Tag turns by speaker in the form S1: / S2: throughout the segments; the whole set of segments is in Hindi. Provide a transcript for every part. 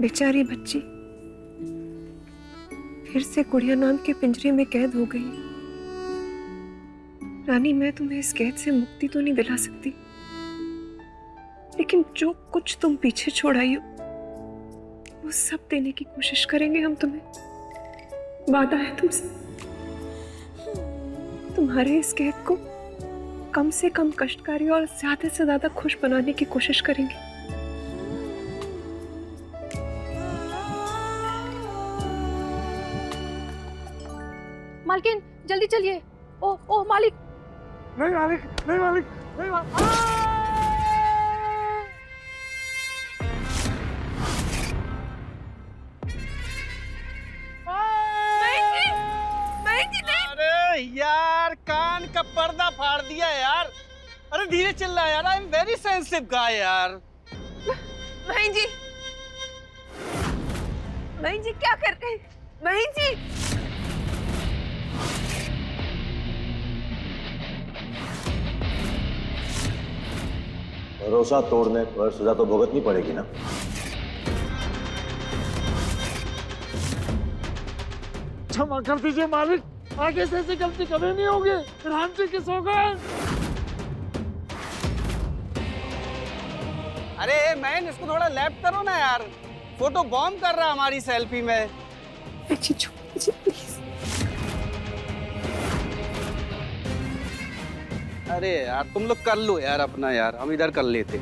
S1: बेचारी बच्ची फिर से गुड़िया नाम के पिंजरे में कैद हो गई। रानी, मैं तुम्हें इस कैद से मुक्ति तो नहीं दिला सकती, लेकिन जो कुछ तुम पीछे छोड़ आई हो वो सब देने की कोशिश करेंगे हम तुम्हें। वादा है तुमसे, तुम्हारे इस कैद को कम से कम कष्टकारी और ज्यादा से ज्यादा खुश बनाने की कोशिश करेंगे।
S2: मालकिन जल्दी चलिए। ओ मालिक।
S3: नहीं मालिक, नहीं मालिक, नहीं मालिक।
S4: अरे यार, कान का पर्दा फाड़ दिया यार। अरे धीरे चल रहा है यार, आई एम वेरी सेंसिटिव गाय यार।
S1: महीन जी, महीन जी क्या कर रहे हैं? महीन जी,
S5: भरोसा तोड़ने पर सजा तो भुगतनी पड़ेगी ना।
S3: क्षमा कर दीजिए मालिक, आगे से ऐसी गलती कभी नहीं होगी। राम जी की सौगंध।
S4: अरे मैन, इसको थोड़ा लेफ्ट करो ना यार, फोटो बॉम्ब कर रहा हमारी सेल्फी में।
S1: अच्छी छोड़ दीजिए प्लीज।
S4: अरे यार तुम लोग कर लो यार अपना, यार हम इधर कर लेते।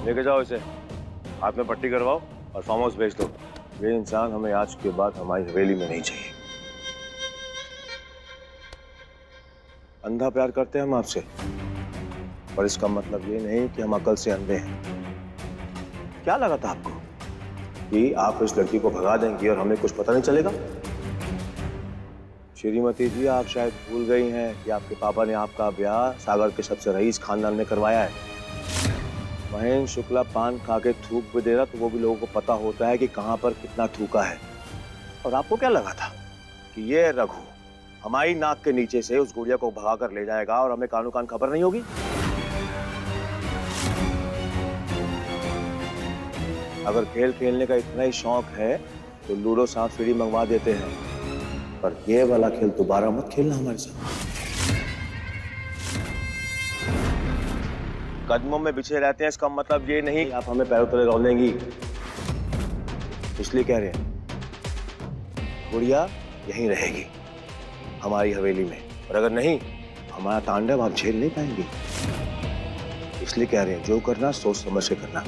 S5: लेके जाओ इसे, हाथ में पट्टी करवाओ और फार्म हाउस भेज दो। ये इंसान हमें आज के बाद हमारी हवेली में नहीं चाहिए। अंधा प्यार करते हैं हम आपसे, पर इसका मतलब ये नहीं कि हम अकल से अंधे हैं। क्या लगा था आपको कि आप इस लड़की को भगा देंगी और हमें कुछ पता नहीं चलेगा? श्रीमती जी, आप शायद भूल गई हैं कि आपके पापा ने आपका ब्याह सागर के सबसे रईस खानदान में करवाया है। महेंद्र शुक्ला पान खा के थूक भी दे रहा तो वो भी लोगों को पता होता है कि कहाँ पर कितना थूका है। और आपको क्या लगा था कि ये रघु हमारी नाक के नीचे से उस गुड़िया को भगा कर ले जाएगा और हमें कानों कान खबर नहीं होगी? अगर खेल खेलने का इतना ही शौक है तो लूडो सांप सीढ़ी मंगवा देते हैं, पर ये वाला खेल दोबारा मत खेलना हमारे साथ। कदमों में बिछे रहते हैं, इसका मतलब ये नहीं आप हमें पैरों तले रौंदेंगी। इसलिए कह रहे हैं गुड़िया यहीं रहेगी हमारी हवेली में, और अगर नहीं हमारा तांडव आप झेल नहीं पाएंगे। इसलिए कह रहे हैं जो करना सोच समझ के करना।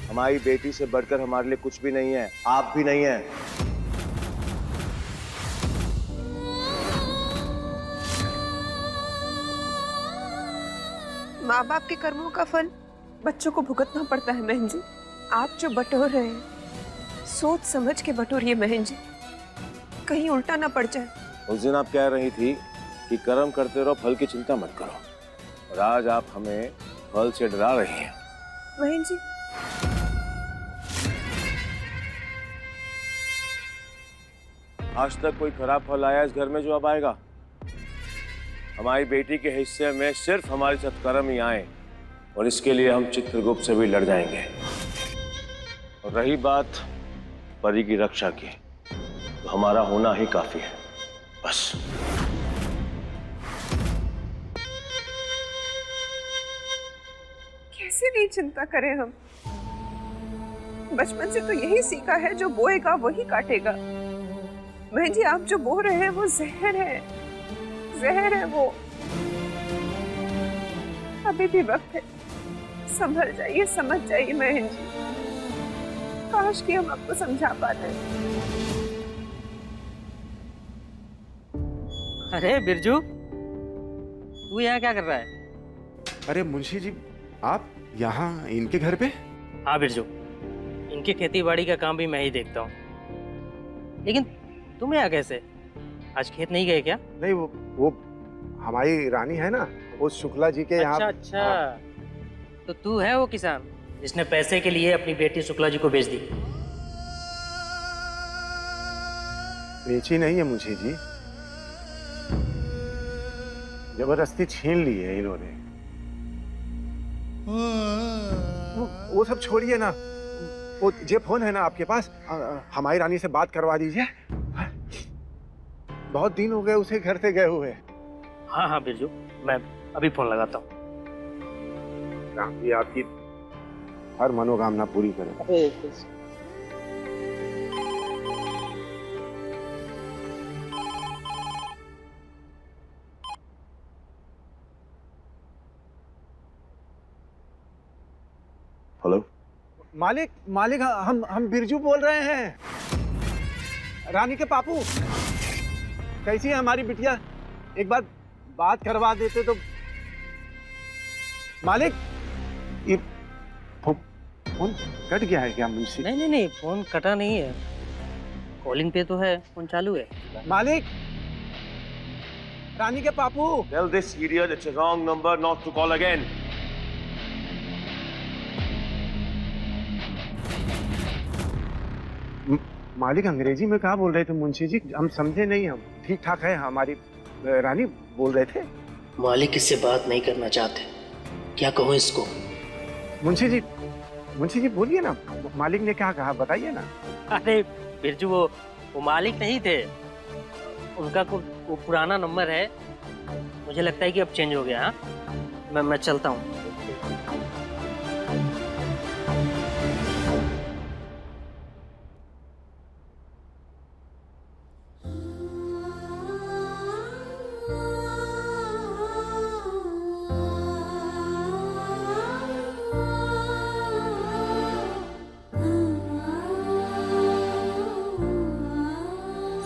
S5: हमारी बेटी से बढ़कर हमारे लिए कुछ भी नहीं है, आप भी नहीं है।
S1: माँ बाप के कर्मों का फल बच्चों को भुगतना पड़ता है महन जी। आप जो बटोर रहे हैं सोच समझ के बटोरिए महन जी, कहीं उल्टा ना पड़ जाए।
S5: उस दिन आप कह रही थी कि कर्म करते रहो, फल की चिंता मत करो, और आज आप हमें फल से डरा रही हैं।
S1: महन जी,
S5: आज तक कोई खराब फल आया इस घर में जो अब आएगा? हमारी बेटी के हिस्से में सिर्फ हमारे सत्कर्म ही आए, और इसके लिए हम चित्रगुप्त से भी लड़ जाएंगे। और रही बात परी की रक्षा की, तो हमारा होना ही काफी है, बस।
S1: कैसे नहीं चिंता करें हम? बचपन से तो यही सीखा है, जो बोएगा वही काटेगा। महन जी, आप जो बो रहे हैं वो जहर है, जहर है वो। अभी भी वक्त है, संभल जाइए, समझ जाइए महन जी। काश कि हम आपको समझा पाते।
S6: अरे बिरजू, तू यहाँ क्या कर रहा है?
S7: अरे मुंशी जी, आप यहाँ इनके घर पे?
S6: हाँ बिरजू, इनकी खेती बाड़ी का काम भी मैं ही देखता हूँ। लेकिन तुम यहाँ कैसे? आज खेत नहीं गए क्या?
S7: नहीं, वो हमारी रानी है ना, वो शुक्ला जी के यहाँ।
S6: अच्छा, तो तू है वो किसान जिसने पैसे के लिए अपनी बेटी शुक्ला जी को बेच दी?
S7: बेची नहीं है मुंशी जी, जबरदस्ती छीन ली है इन्होंने। वो सब छोड़िए ना, वो जे फोन है ना आपके पास, हमारी रानी से बात करवा दीजिए। बहुत दिन हो गए उसे घर से गए हुए।
S6: हाँ हाँ बिरजू, मैं अभी फोन लगाता हूँ।
S7: राम जी आपकी हर मनोकामना पूरी करें।
S5: हेलो
S7: मालिक मालिक, हम बिरजू बोल रहे हैं, रानी के पापू। कैसी है हमारी बिटिया? एक बार बात करवा देते तो। मालिक, ये फोन कट गया है क्या मुंशी?
S6: नहीं नहीं नहीं, फोन कटा नहीं है, कॉलिंग पे तो है, फोन चालू है।
S7: मालिक, रानी के पापू।
S5: Tell this idiot it's a wrong number not to call again.
S7: मालिक अंग्रेजी में कहा बोल रहे थे मुंशी जी? हम समझे नहीं। हम ठीक ठाक है, हमारी रानी बोल रहे थे।
S6: मालिक इससे बात नहीं करना चाहते, क्या कहूँ इसको?
S7: मुंशी जी बोलिए ना, मालिक ने क्या कहा बताइए ना।
S6: अरे बिरजू, वो मालिक नहीं थे, उनका वो पुराना नंबर है, मुझे लगता है कि अब चेंज हो गया। हाँ मैं चलता हूँ।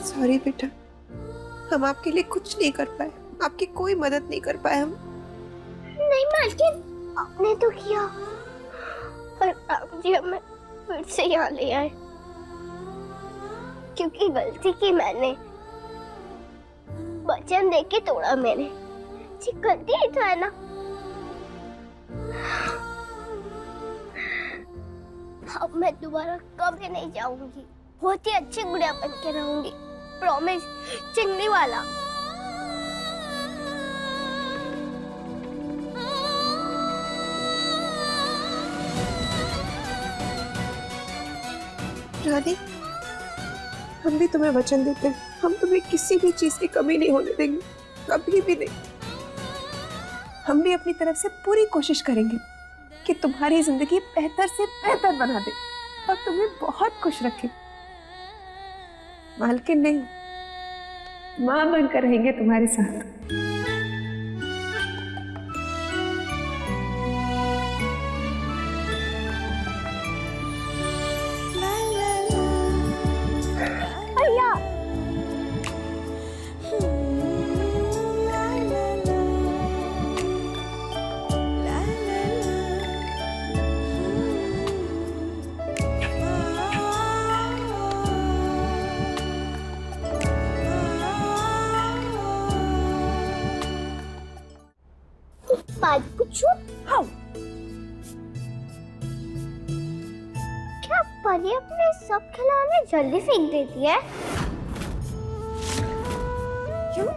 S1: सॉरी बेटा, हम आपके लिए कुछ नहीं कर पाए, आपकी कोई मदद नहीं कर पाए हम।
S8: नहीं मालकिन, आपने तो किया, और आप जी हमें फिर से यहाँ ले आए, क्योंकि गलती की मैंने, वचन देके तोड़ा मैंने। जी गलती ही तो है ना। अब मैं दोबारा कभी नहीं जाऊंगी, बहुत ही अच्छी गुड़िया बन के रहूंगी, प्रॉमिस। चिंगड़ी वाला।
S1: रानी, हम भी तुम्हें वचन देते हैं, हम तुम्हें किसी भी चीज की कमी नहीं होने देंगे, कभी भी नहीं। हम भी अपनी तरफ से पूरी कोशिश करेंगे कि तुम्हारी जिंदगी बेहतर से बेहतर बना दे और तुम्हें बहुत खुश रखें। मालकिन नहीं, माँ बनकर रहेंगे तुम्हारे साथ।
S8: बात पूछो। हाँ, क्या परी अपने सब खिलौने जल्दी फेंक देती है?
S1: क्यों?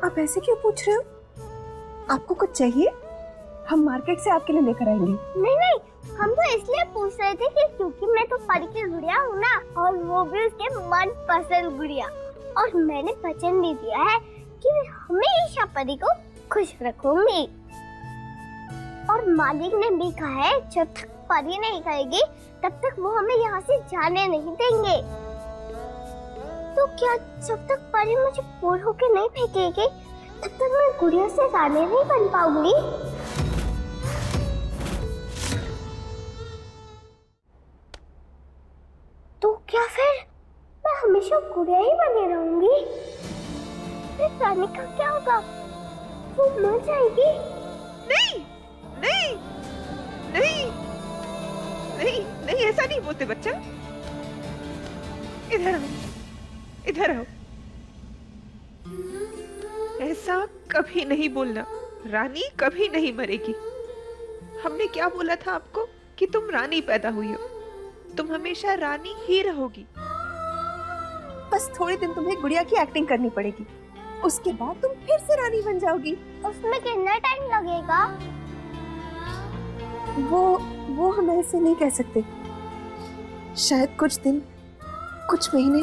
S1: आप ऐसे क्यों पूछ रहे हो? आपको कुछ चाहिए? हम मार्केट से आपके लिए लेकर आएंगे।
S8: नहीं, हम तो इसलिए पूछ रहे थे कि क्योंकि मैं तो परी की गुड़िया हूँ ना, और वो भी उसके मनपसंद गुड़िया, और मैंने वचन भी दिया है कि मैं हमेशा परी को खुश रखूंगी। और मालिक ने भी कहा है जब तक परी नहीं कहेगी तब तक वो हमें यहाँ से जाने नहीं देंगे। तो क्या जब तक परी मुझे बोर होके नहीं फेंकेगी तब तक मैं गुड़िया से रानी नहीं बन पाऊंगी? तो क्या फिर मैं हमेशा गुड़िया ही बनी रहूंगी? फिर रानी का क्या होगा? वो मर जाएगी?
S1: नहीं नहीं नहीं नहीं नहीं, ऐसा नहीं बोलते बच्चा। इधर आओ, इधर आओ। ऐसा कभी नहीं बोलना, रानी कभी नहीं मरेगी। हमने क्या बोला था आपको कि तुम रानी पैदा हुई हो, तुम हमेशा रानी ही रहोगी। बस थोड़े दिन तुम्हें गुड़िया की एक्टिंग करनी पड़ेगी, उसके बाद तुम फिर से रानी बन जाओगी।
S8: उसमें कितना टाइम लगेगा?
S1: वो हम ऐसे नहीं कह सकते। शायद कुछ दिन, कुछ महीने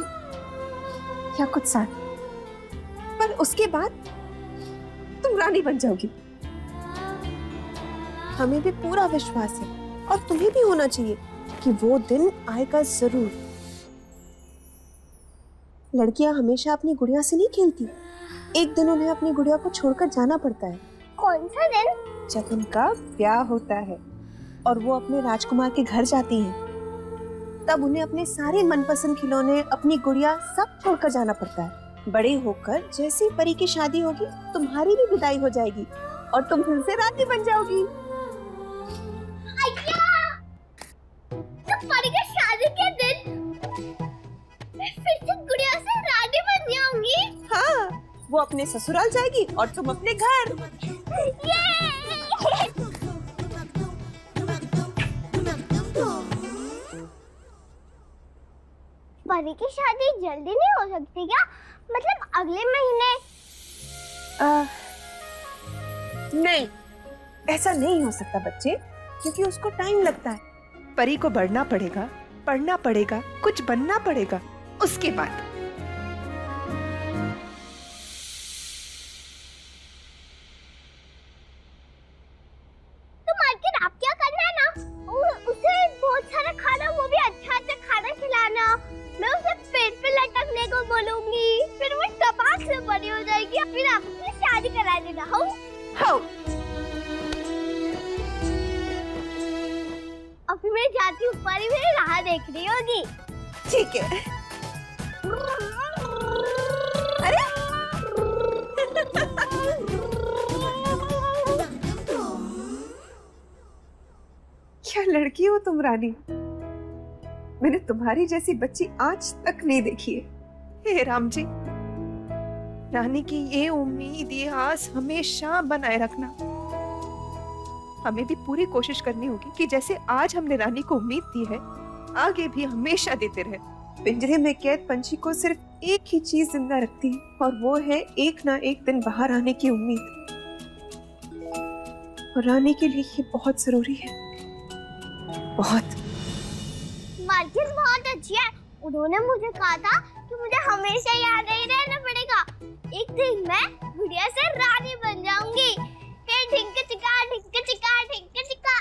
S1: या कुछ साल, पर उसके बाद तुम रानी बन जाओगी। हमें भी पूरा विश्वास है और तुम्हें भी होना चाहिए कि वो दिन आएगा जरूर। लड़कियां हमेशा अपनी गुड़िया से नहीं खेलती, एक दिन उन्हें अपनी गुड़िया को छोड़कर जाना पड़ता है।
S8: कौन सा दिन?
S1: जब उनका ब्याह होता है और वो अपने राजकुमार के घर जाती हैं, तब उन्हें अपने सारे मनपसंद खिलौने, अपनी गुड़िया सब छोड़कर जाना पड़ता है। बड़े होकर जैसे परी की शादी होगी, तुम्हारी भी विदाई हो जाएगी और तुम फिर से रानी बन जाओगी।
S8: तो परी की शादी के दिन मैं फिर से गुड़िया से रानी बन जाऊंगी।
S1: हाँ, वो अपने ससुराल जाएगी और तुम अपने घर।
S8: परी की शादी जल्दी नहीं हो सकती क्या? मतलब अगले महीने?
S1: नहीं, ऐसा नहीं हो सकता बच्चे, क्योंकि उसको टाइम लगता है। परी को बढ़ना पड़ेगा, पढ़ना पड़ेगा, कुछ बनना पड़ेगा, उसके बाद।
S8: तो मार्केट आप क्या करना है ना, उसे बहुत सारा खाना, वो भी अच्छा अच्छा खाना खिलाना। मैं उसे पेट पे लटकने को बोलूंगी, फिर वो टपाक से बड़ी हो जाएगी, फिर आप उसकी शादी करा देना। हो अभी मैं जाती हूँ, परी मेरी राह देख रही होगी।
S1: ठीक है। अरे क्या लड़की हो तुम रानी, मैंने तुम्हारी जैसी बच्ची आज तक नहीं देखी है। हे राम जी, रानी की ये उम्मीद, ये आस हमेशा बनाए रखना। हमें भी पूरी कोशिश करनी होगी कि जैसे आज हमने रानी को उम्मीद दी है, आगे भी हमेशा देते रहे। पिंजरे में कैद पंछी को सिर्फ एक ही चीज जिंदा रखती है, और वो है एक ना एक दिन बाहर आने की उम्मीद। और रानी के लिए ये बहुत जरूरी है, बहुत।
S8: मार्केट बहुत अच्छी है। उन्होंने मुझे कहा था कि मुझे हमेशा याद नहीं रहना पड़ेगा। एक दिन मैं गुड़िया से रानी बन जाऊंगी। ढिंक चिका ढिंक चिका ढिंक चिका।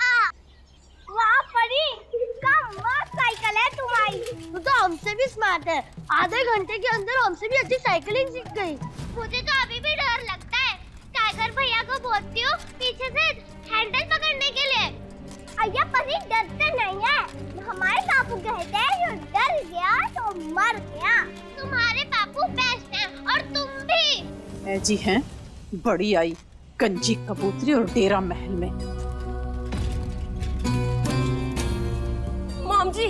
S8: वाह परी, कितना मस्त साइकिल है तुम्हारी। तू तो हमसे भी स्मार्ट है, आधे घंटे के अंदर हमसे भी अच्छी साइकिलिंग सीख गई। मुझे तो अभी भी डर लगता है। टाइगर भैया को बोलती हूँ पीछे से हैंडल पकड़ने के लिए। अय्या परी डरते नहीं है, हमारे पापू कहते हैं जो डर गया तो मर गया। तुम्हारे पापू बेस्ट हैं और तुम भी।
S9: जी हैं, बड़ी आई कंची कबूतरी और डेरा महल में।
S2: मॉम जी,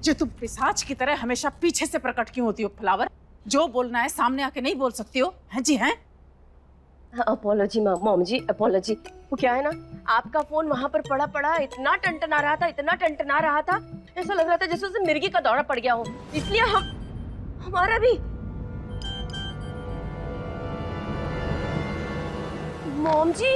S9: जो तुम पिशाच की तरह हमेशा पीछे से प्रकट क्यों होती हो फ्लावर? जो बोलना है सामने आके नहीं बोल सकती हो? हैं जी हैं?
S10: अपोलॉजी मॉम जी, अपोलॉजी। वो क्या है ना, आपका फोन वहाँ पर पड़ा इतना टनटना रहा था, इतना टनटना रहा था, ऐसा लग रहा था जैसे उसे मिर्गी का दौरा पड़ गया हो। इसलिए हमारा भी। मॉम जी,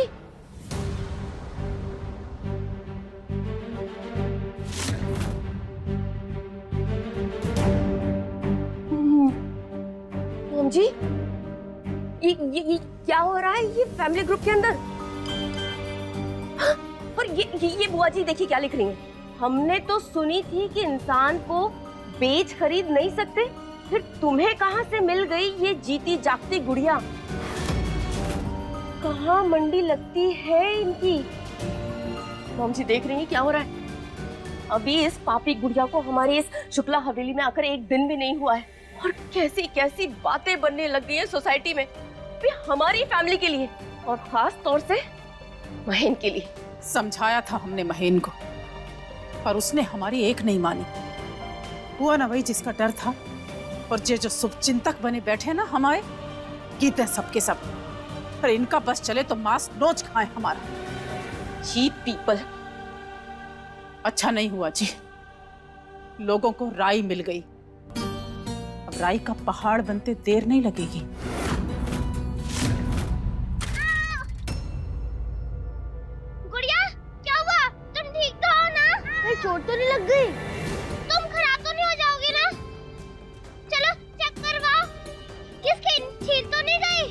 S10: मॉम जी, ये क्या हो रहा है ये फैमिली ग्रुप के अंदर? और ये बुआ जी देखिए क्या लिख रही हैं। हमने तो सुनी थी कि इंसान को बेच खरीद नहीं सकते, फिर तुम्हें कहां से मिल गई ये जीती जागती गुड़िया? कहां मंडी लगती है इनकी? मॉम जी देख रही हैं क्या हो रहा है? अभी इस पापी गुड़िया को हमारी इस शुक्ला हवेली में आकर एक दिन भी नहीं हुआ है, और कैसी कैसी बातें बनने लग गई है सोसाइटी में, भी हमारी फैमिली के लिए और खास तौर से महेन के लिए।
S9: समझाया था हमने महेन को, पर उसने हमारी एक नहीं मानी। हुआ ना वही जिसका डर था। और ये जो शुभचिंतक बने बैठे ना हमारे, गीत है सबके सब, पर इनका बस चले तो मांस नोच खाए हमारा।
S10: Cheap people.
S9: अच्छा नहीं हुआ जी, लोगों को राई मिल गई। अब राई का पहाड़ बनते देर नहीं लगेगी।
S8: गुड़िया क्या चोट तो नहीं लग गई? तुम खराब तो नहीं हो जाओगे ना? चलो चेक करवाओ, किसकी छीन तो नहीं गई?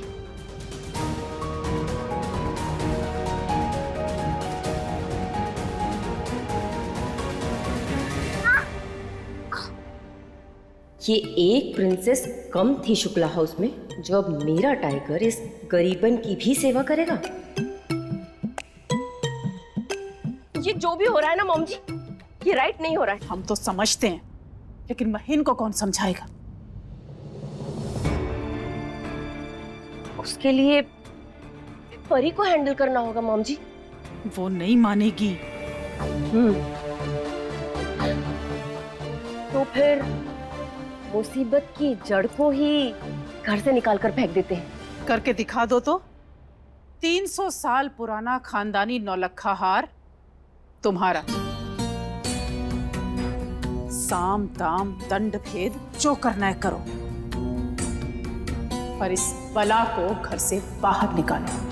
S10: ये एक प्रिंसेस कम थी शुक्ला हाउस में, जो अब मेरा टाइगर इस गरीबन की भी सेवा करेगा। ये जो भी हो रहा है ना मॉम जी, ये राइट नहीं हो रहा है।
S9: हम तो समझते हैं, लेकिन महीन को कौन समझाएगा?
S10: उसके लिए परी को हैंडल करना होगा मॉम जी।
S9: वो नहीं मानेगी।
S10: तो फिर मुसीबत की जड़ को ही घर से निकाल कर फेंक देते हैं।
S9: करके दिखा दो तो। 300 साल पुराना खानदानी नौलखा हार तुम्हारा। साम दाम दंड भेद जो करना है करो, पर इस बला को घर से बाहर निकालो।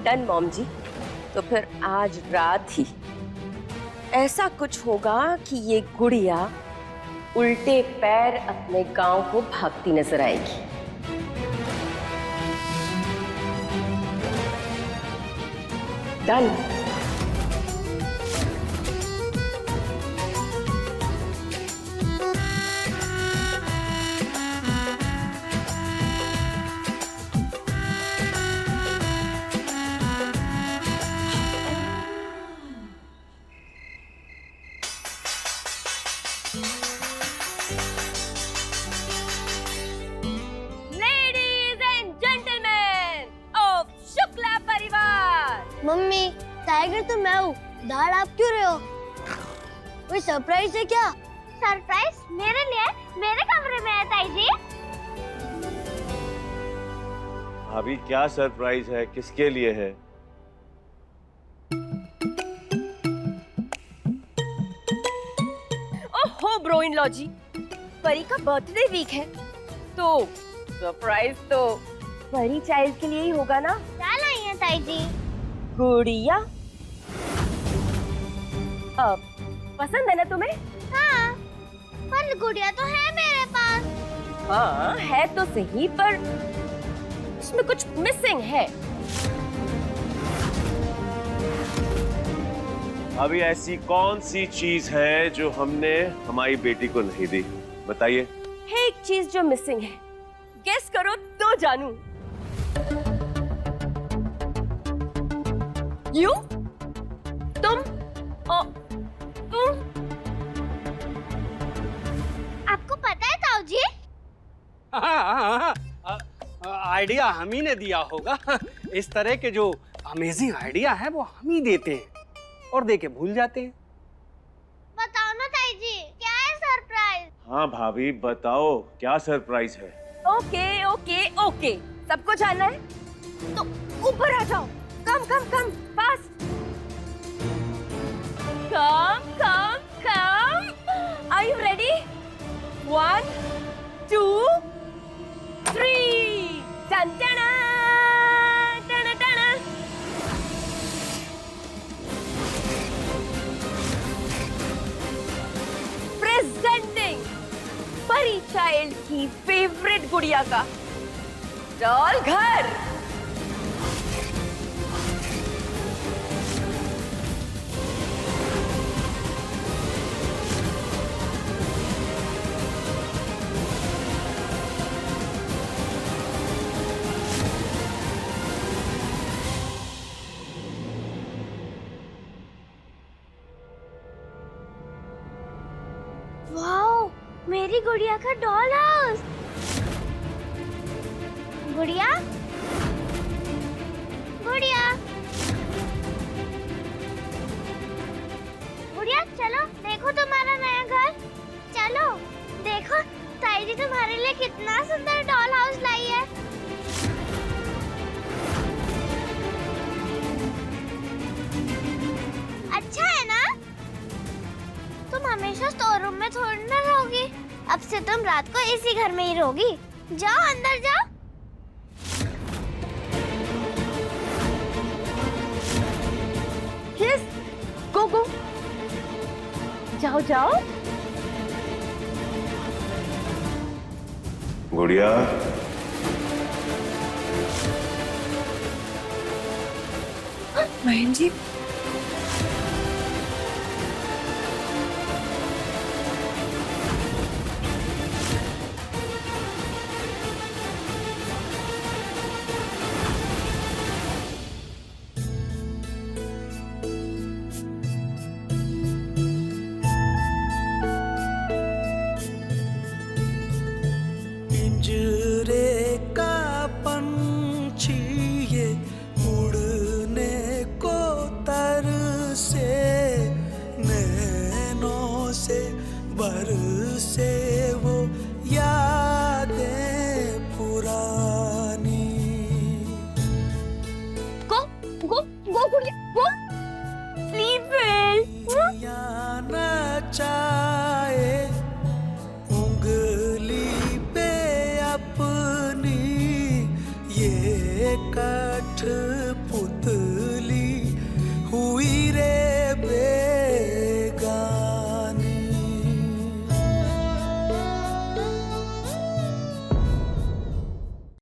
S10: डन मॉम जी। तो फिर आज रात ही ऐसा कुछ होगा कि ये गुड़िया उल्टे पैर अपने गांव को भागती नजर आएगी। डन।
S8: मम्मी, टाइगर तो मैं हूँ, दाढ़ आप क्यों रहे हो? कोई सरप्राइज है क्या? सरप्राइज मेरे लिए, मेरे कमरे में है ताई जी।
S5: भाभी क्या सरप्राइज है, किसके लिए है?
S10: ओहो ब्रो इन लॉ जी, परी का बर्थडे वीक है, तो सरप्राइज तो परी चाइल्ड के लिए ही होगा ना।
S8: क्या लाई है ताई जी?
S10: गुड़िया। अब पसंद है ना तुम्हें?
S8: हाँ, पर गुड़िया तो है मेरे पास।
S10: हाँ है तो सही, पर उसमें कुछ मिसिंग है।
S5: अभी ऐसी कौन सी चीज है जो हमने हमारी बेटी को नहीं दी, बताइए।
S10: एक चीज जो मिसिंग है, गेस करो तो जानू। यू? तुम? तुम?
S8: आपको पता है ताऊ जी?
S4: आइडिया हम ही ने दिया होगा। इस तरह के जो अमेजिंग आइडिया है वो हम ही देते हैं और दे के भूल जाते हैं।
S8: बताओ ना ताई जी, क्या है सरप्राइज?
S5: हाँ भाभी बताओ, क्या सरप्राइज है?
S10: ओके ओके ओके, सबको जानना है तो ऊपर आ जाओ। Come come come, fast. Come come come. Are you ready? 1 2 3। टन टन टन टन। प्रेजेंटिंग परी चाइल्ड की फेवरेट गुड़िया का डॉल घर।
S8: वाओ, मेरी गुड़िया का डॉल हाउस। गुड़िया, गुड़िया, गुड़िया, चलो देखो तुम्हारा नया घर। चलो देखो, ताई जी तुम्हारे लिए कितना सुंदर डॉल हाउस लाई है। अच्छा है ना? तुम हमेशा स्टोर रूम में थोड़ी ना रहोगी, अब से तुम रात को इसी घर में ही रहोगी। जाओ अंदर जाओ।
S10: यस, गो गो, जाओ जाओ।
S5: गुड़िया,
S1: महेंद्र जी,
S11: पिंजरे का पंछी ये उड़ने को तरसे, नैनों से भर